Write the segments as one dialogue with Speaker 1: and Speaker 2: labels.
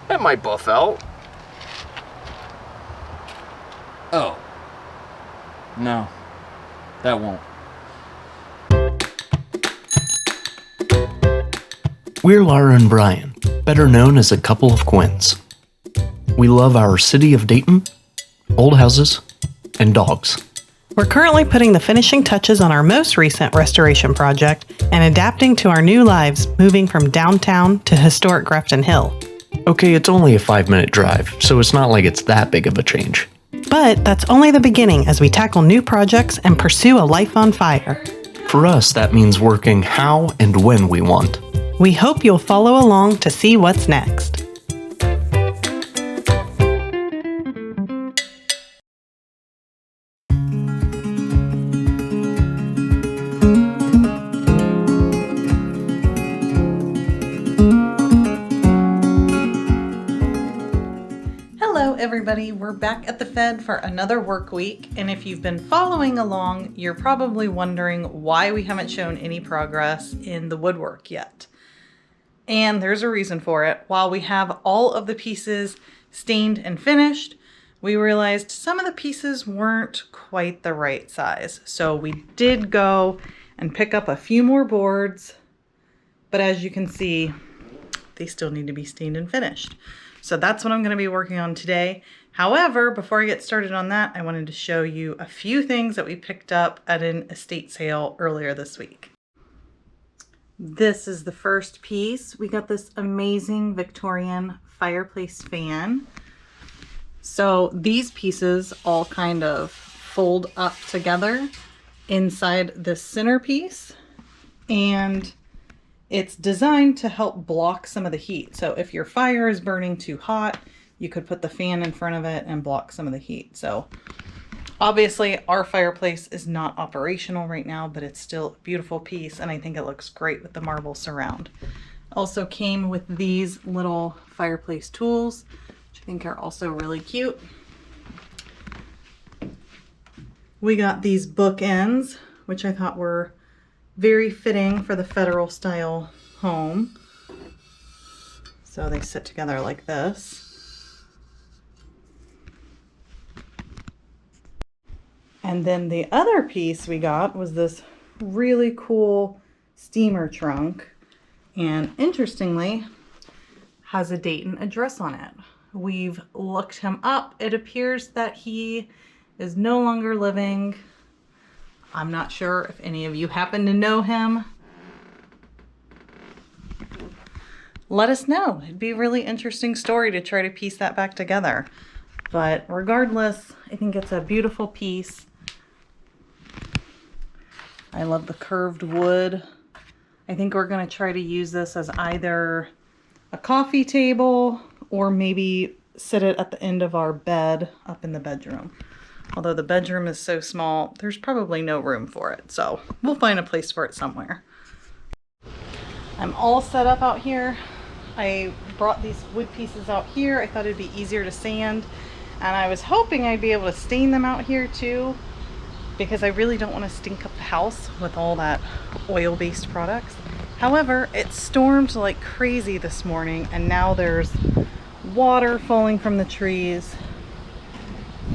Speaker 1: That might buff out.
Speaker 2: Oh. No, that won't.
Speaker 3: We're Laura and Brian, better known as A Couple of Quinns. We love our city of Dayton, old houses, and dogs.
Speaker 4: We're currently putting the finishing touches on our most recent restoration project and adapting to our new lives, moving from downtown to historic Grafton Hill.
Speaker 3: Okay, it's only a 5-minute drive, so it's not like it's that big of a change.
Speaker 4: But that's only the beginning as we tackle new projects and pursue a life on fire.
Speaker 3: For us, that means working how and when we want.
Speaker 4: We hope you'll follow along to see what's next. Hello everybody, we're back at the Fed for another work week, and if you've been following along, you're probably wondering why we haven't shown any progress in the woodwork yet. And there's a reason for it. While we have all of the pieces stained and finished, we realized some of the pieces weren't quite the right size. So we did go and pick up a few more boards, but as you can see, they still need to be stained and finished. So that's what I'm going to be working on today. However, before I get started on that, I wanted to show you a few things that we picked up at an estate sale earlier this week. This is the first piece. We got this amazing Victorian fireplace fan. So these pieces all kind of fold up together inside the centerpiece, and it's designed to help block some of the heat. So if your fire is burning too hot, you could put the fan in front of it and block some of the heat. So obviously our fireplace is not operational right now, but it's still a beautiful piece, and I think it looks great with the marble surround. Also came with these little fireplace tools, which I think are also really cute. We got these bookends, which I thought were very fitting for the federal style home. So they sit together like this. And then the other piece we got was this really cool steamer trunk, and interestingly has a Dayton address on it. We've looked him up. It appears that he is no longer living. I'm not sure if any of you happen to know him. Let us know. It'd be a really interesting story to try to piece that back together. But regardless, I think it's a beautiful piece. I love the curved wood. I think we're going to try to use this as either a coffee table or maybe sit it at the end of our bed up in the bedroom. Although the bedroom is so small, there's probably no room for it. So we'll find a place for it somewhere. I'm all set up out here. I brought these wood pieces out here. I thought it'd be easier to sand. And I was hoping I'd be able to stain them out here too, because I really don't want to stink up the house with all that oil-based products. However, it stormed like crazy this morning, and now there's water falling from the trees.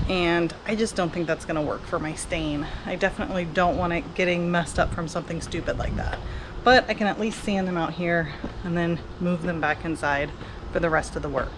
Speaker 4: And I just don't think that's going to work for my stain. I definitely don't want it getting messed up from something stupid like that. But I can at least sand them out here and then move them back inside for the rest of the work.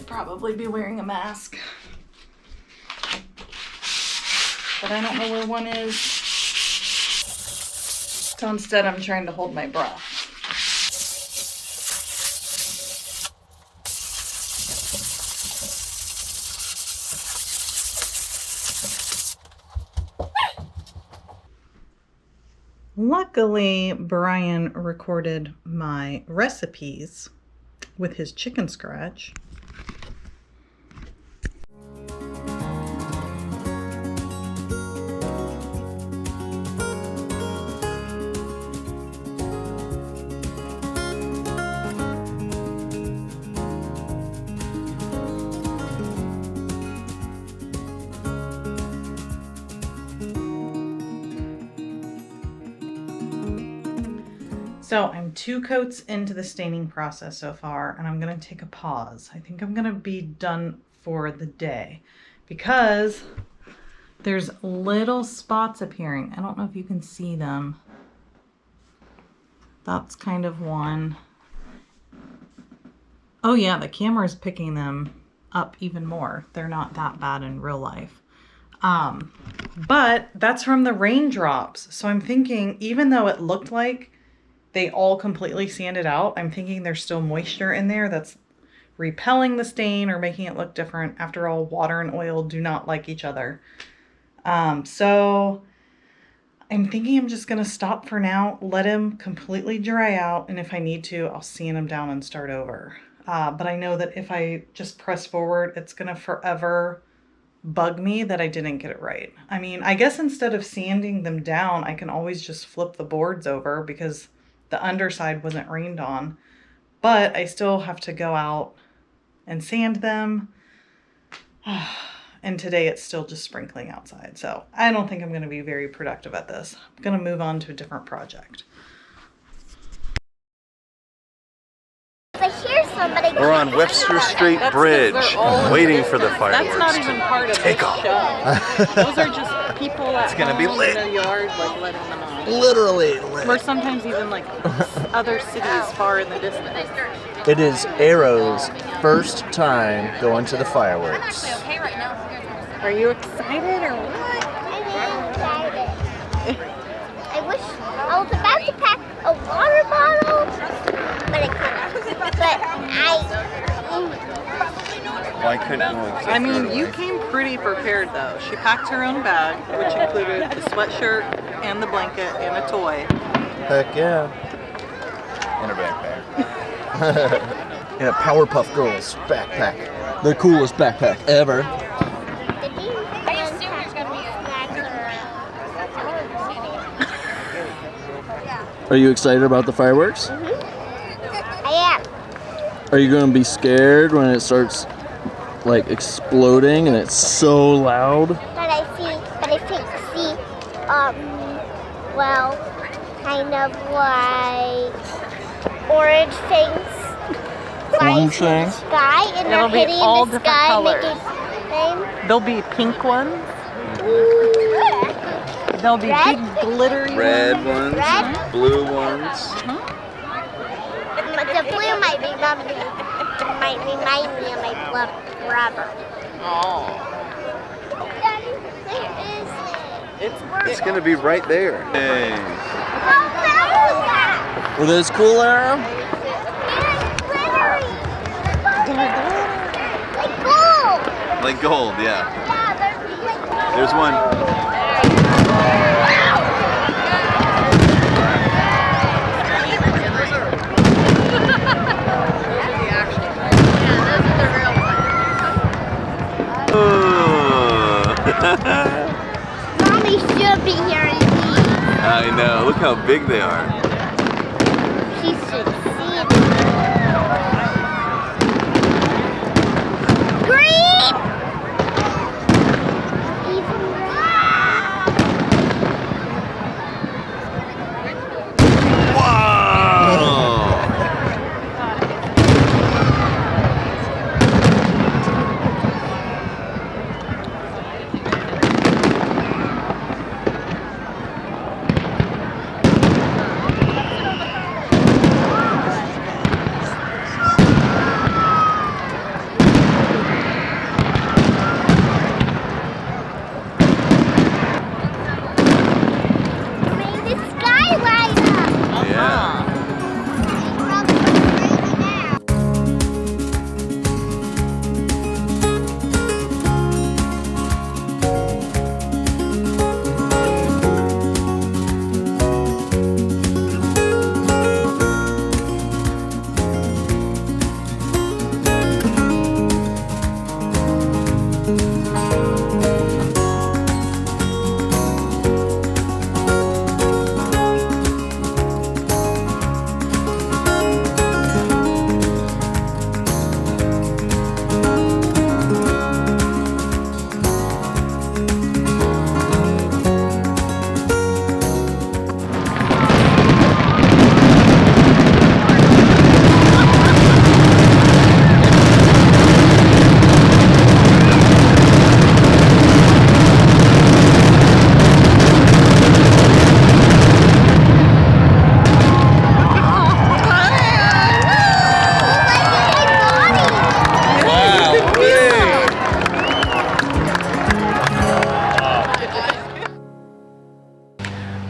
Speaker 4: Probably be wearing a mask, but I don't know where one is, so instead I'm trying to hold my breath. Luckily, Brian recorded my recipes with his chicken scratch. So I'm 2 coats into the staining process so far, and I'm going to take a pause. I think I'm going to be done for the day because there's little spots appearing. I don't know if you can see them. That's kind of one. Oh yeah, the camera's picking them up even more. They're not that bad in real life. But that's from the raindrops. So I'm thinking, even though it looked like they all completely sanded out, I'm thinking there's still moisture in there that's repelling the stain or making it look different. After all, water and oil do not like each other. So I'm thinking I'm just going to stop for now, let him completely dry out, and if I need to, I'll sand him down and start over. But I know that if I just press forward, it's going to forever bug me that I didn't get it right. I mean, I guess instead of sanding them down, I can always just flip the boards over because the underside wasn't rained on, but I still have to go out and sand them. And today it's still just sprinkling outside. So I don't think I'm going to be very productive at this. I'm going to move on to a different project.
Speaker 5: I hear somebody.
Speaker 6: We're on Webster Street Bridge, waiting for the fireworks.
Speaker 4: That's not even part of the show. Those are just people at
Speaker 6: gonna be
Speaker 4: home
Speaker 6: lit.
Speaker 4: in their yard, like letting them on.
Speaker 7: Literally lit.
Speaker 4: Or sometimes even like other cities far in the distance.
Speaker 7: It is Arrow's first time going to the fireworks.
Speaker 4: Are you excited or what?
Speaker 5: I'm excited. I wish I was about to pack a water bottle, but I couldn't. But
Speaker 6: Why couldn't you?
Speaker 4: I mean, you came pretty prepared though. She packed her own bag, which included the sweatshirt and the blanket and a toy.
Speaker 7: Heck yeah.
Speaker 6: In a backpack.
Speaker 7: And a Powerpuff Girls backpack. The coolest backpack ever. Are you excited about the fireworks?
Speaker 5: I am.
Speaker 7: Are you going to be scared when it starts like exploding and it's so loud?
Speaker 5: But I see, well, kind of like orange things.
Speaker 7: Orange
Speaker 5: flying
Speaker 7: things?
Speaker 5: through the sky, and
Speaker 4: It'll
Speaker 5: they're
Speaker 4: be
Speaker 5: hitting
Speaker 4: all
Speaker 5: the
Speaker 4: different
Speaker 5: sky,
Speaker 4: colors.
Speaker 5: making
Speaker 4: There'll be pink ones. There'll be
Speaker 5: Red?
Speaker 4: big glittery
Speaker 6: Red
Speaker 4: ones.
Speaker 6: ones,
Speaker 5: Red?
Speaker 6: blue ones.
Speaker 5: But the blue might remind me of my brother.
Speaker 4: Oh.
Speaker 5: Daddy, where is it?
Speaker 6: It's gonna be right there. Hey.
Speaker 5: How bad is that?
Speaker 7: Were those cool, Arrow?
Speaker 5: Like gold.
Speaker 6: Like gold, yeah.
Speaker 5: Yeah, they're like gold.
Speaker 6: There's one.
Speaker 5: Mommy should be here in these.
Speaker 6: I know. Look how big they are.
Speaker 5: She should see it. Green! Even
Speaker 6: Wow!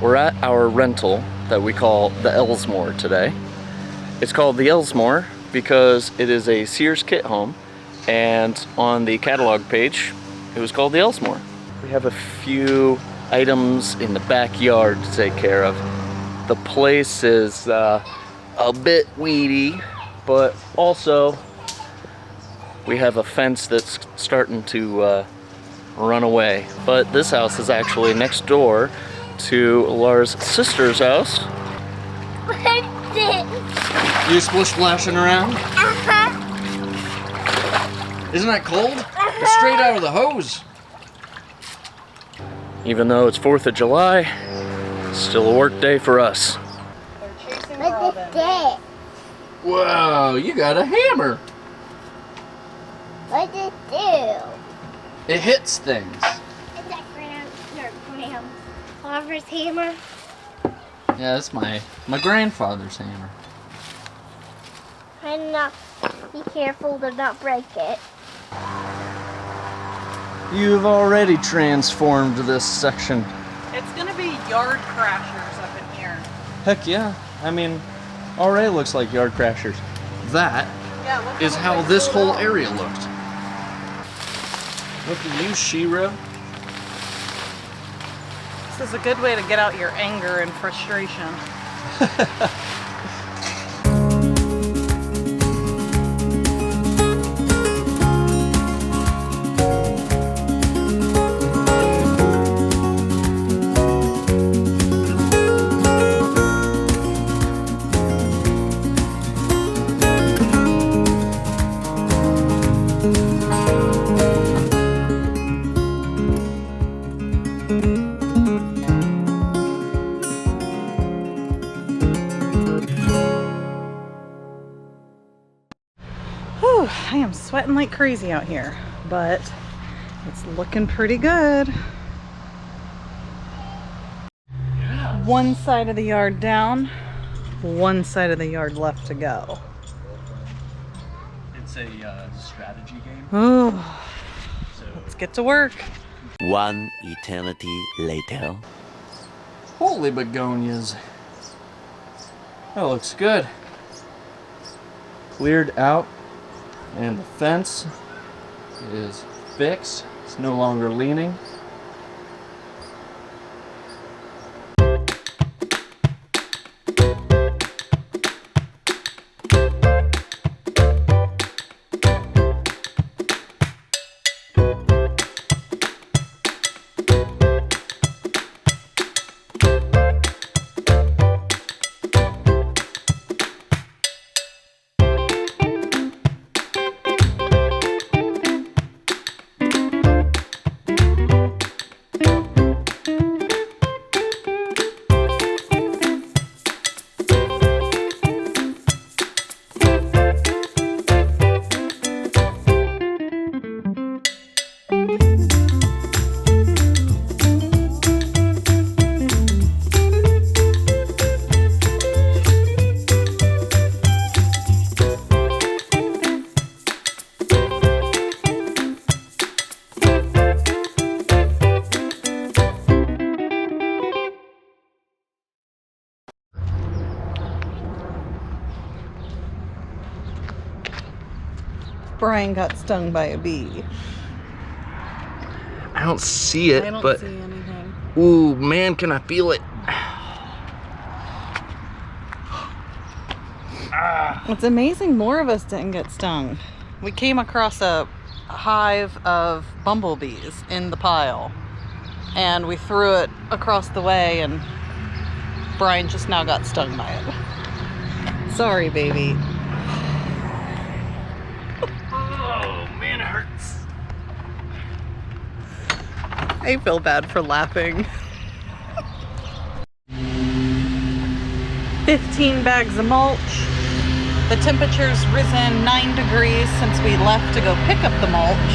Speaker 2: We're at our rental that we call the Elsmore today. It's called the Elsmore because it is a Sears kit home, and on the catalog page it was called the Elsmore. We have a few items in the backyard to take care of. The place is a bit weedy, but also we have a fence that's starting to run away. But this house is actually next door to Laura's sister's house.
Speaker 7: You splish splashing around? Isn't that cold? It's straight out of the hose.
Speaker 2: Even though it's 4th of July, it's still a work day for us.
Speaker 4: They're chasing
Speaker 5: What's
Speaker 4: Robin.
Speaker 5: this?
Speaker 7: Whoa, you got a hammer.
Speaker 5: What does it do?
Speaker 7: It hits things.
Speaker 5: Is that Grandfather's hammer?
Speaker 7: Yeah, that's my grandfather's hammer.
Speaker 5: And be careful to not break it.
Speaker 7: You've already transformed this section.
Speaker 4: It's gonna be yard crashers up in here.
Speaker 7: Heck yeah. I mean, already looks like yard crashers. That
Speaker 4: Yeah, look
Speaker 7: is how this whole area looked. Look at you, Shira.
Speaker 4: This is a good way to get out your anger and frustration. Whew, I am sweating like crazy out here, but it's looking pretty good. One side of the yard down, one side of the yard left to go.
Speaker 2: It's a strategy game.
Speaker 4: Oh, let's get to work.
Speaker 8: One eternity later.
Speaker 7: Holy begonias. That looks good. Cleared out, and the fence is fixed. It's no longer leaning.
Speaker 4: Brian got stung by a bee.
Speaker 1: I don't see it,
Speaker 4: I don't
Speaker 1: but
Speaker 4: see anything.
Speaker 1: ooh, man, can I feel it?
Speaker 4: It's amazing more of us didn't get stung. We came across a hive of bumblebees in the pile, and we threw it across the way, and Brian just now got stung by it. Sorry, baby.
Speaker 1: Oh man, it hurts.
Speaker 4: I feel bad for laughing. 15 bags of mulch. The temperature's risen 9 degrees since we left to go pick up the mulch.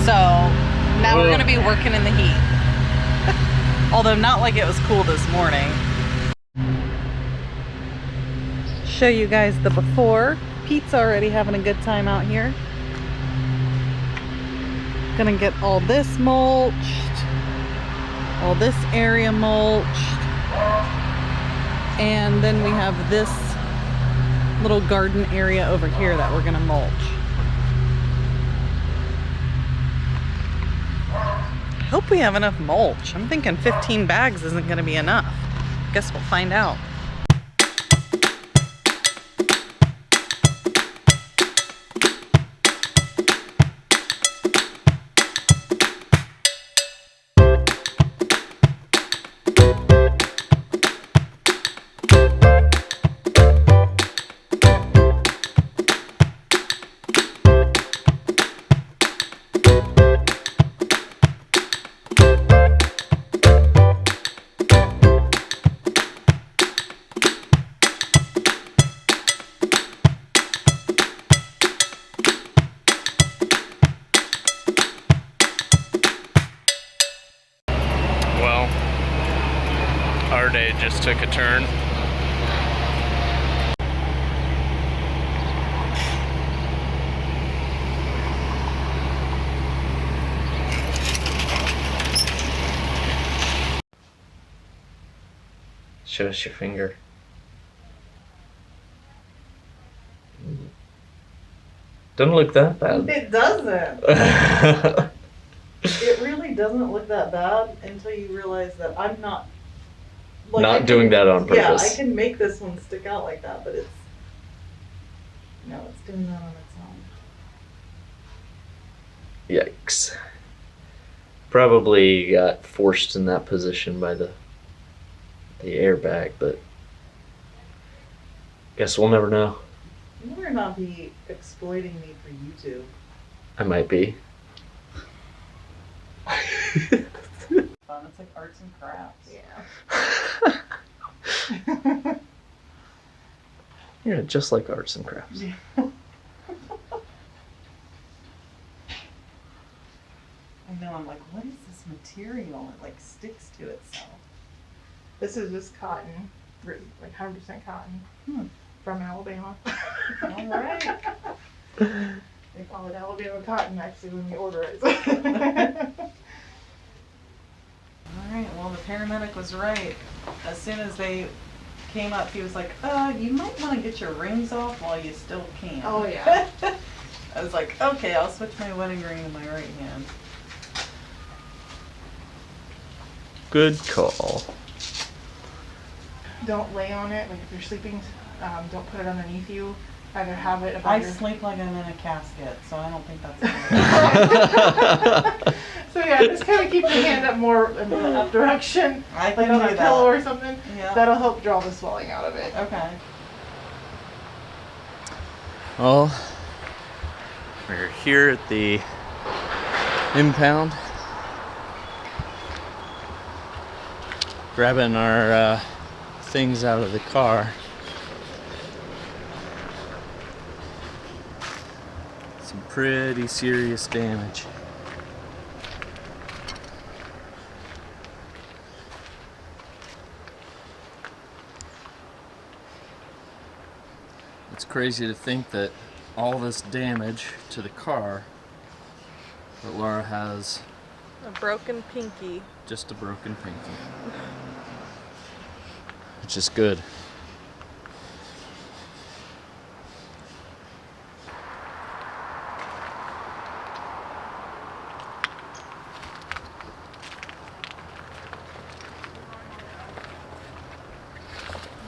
Speaker 4: So now we're gonna be working in the heat. Although not like it was cool this morning. Show you guys the before. Pete's already having a good time out here. Gonna get all this mulched, all this area mulched. And then we have this little garden area over here that we're gonna mulch. I hope we have enough mulch. I'm thinking 15 bags isn't gonna be enough. Guess we'll find out.
Speaker 2: Our day just took a turn. Show us your finger. Doesn't look that bad.
Speaker 4: It doesn't. It really doesn't look that bad until you realize that I'm not like,
Speaker 2: Not doing that on purpose.
Speaker 4: Yeah, I can make this one stick out like that, but it's doing that on its own.
Speaker 2: Yikes. Probably got forced in that position by the airbag, but guess we'll never know.
Speaker 4: You better not be exploiting me for YouTube.
Speaker 2: I might be.
Speaker 4: Fun. It's like arts and crafts.
Speaker 5: Yeah.
Speaker 2: Yeah, just like arts and crafts.
Speaker 4: Yeah. I know, I'm like, what is this material? It like sticks to itself.
Speaker 9: This is just cotton, like 100% cotton from Alabama.
Speaker 4: All right.
Speaker 9: They call it Alabama cotton actually when we order it.
Speaker 4: All right, well, the paramedic was right. As soon as they came up, he was like, you might want to get your rings off while you still can.
Speaker 9: Oh, yeah.
Speaker 4: I was like, okay, I'll switch my wedding ring to my right hand.
Speaker 2: Good call.
Speaker 9: Don't lay on it, like if you're sleeping, don't put it underneath you. Either have it above
Speaker 4: I
Speaker 9: your...
Speaker 4: sleep like I'm in a casket, so I don't think that's good.
Speaker 9: So yeah, just kind of keep your hand up more in the up direction,
Speaker 4: I
Speaker 9: like
Speaker 4: can
Speaker 9: on
Speaker 4: do
Speaker 9: a
Speaker 4: that.
Speaker 9: pillow or something.
Speaker 4: Yeah.
Speaker 9: That'll help draw the swelling out of it.
Speaker 4: Okay.
Speaker 2: Well, we're here at the impound, grabbing our things out of the car. Some pretty serious damage. It's crazy to think that all this damage to the car, but Laura has
Speaker 10: a broken pinky.
Speaker 2: just a broken pinky. Which is good.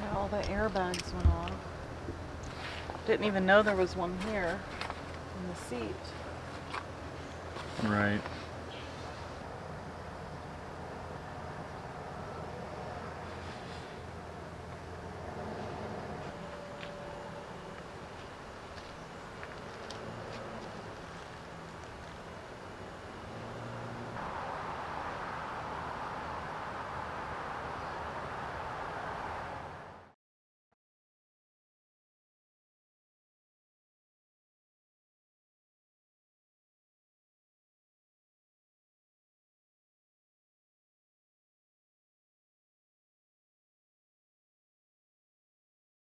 Speaker 4: Yeah, all the airbags went off. Didn't even know there was one here in the seat.
Speaker 2: Right.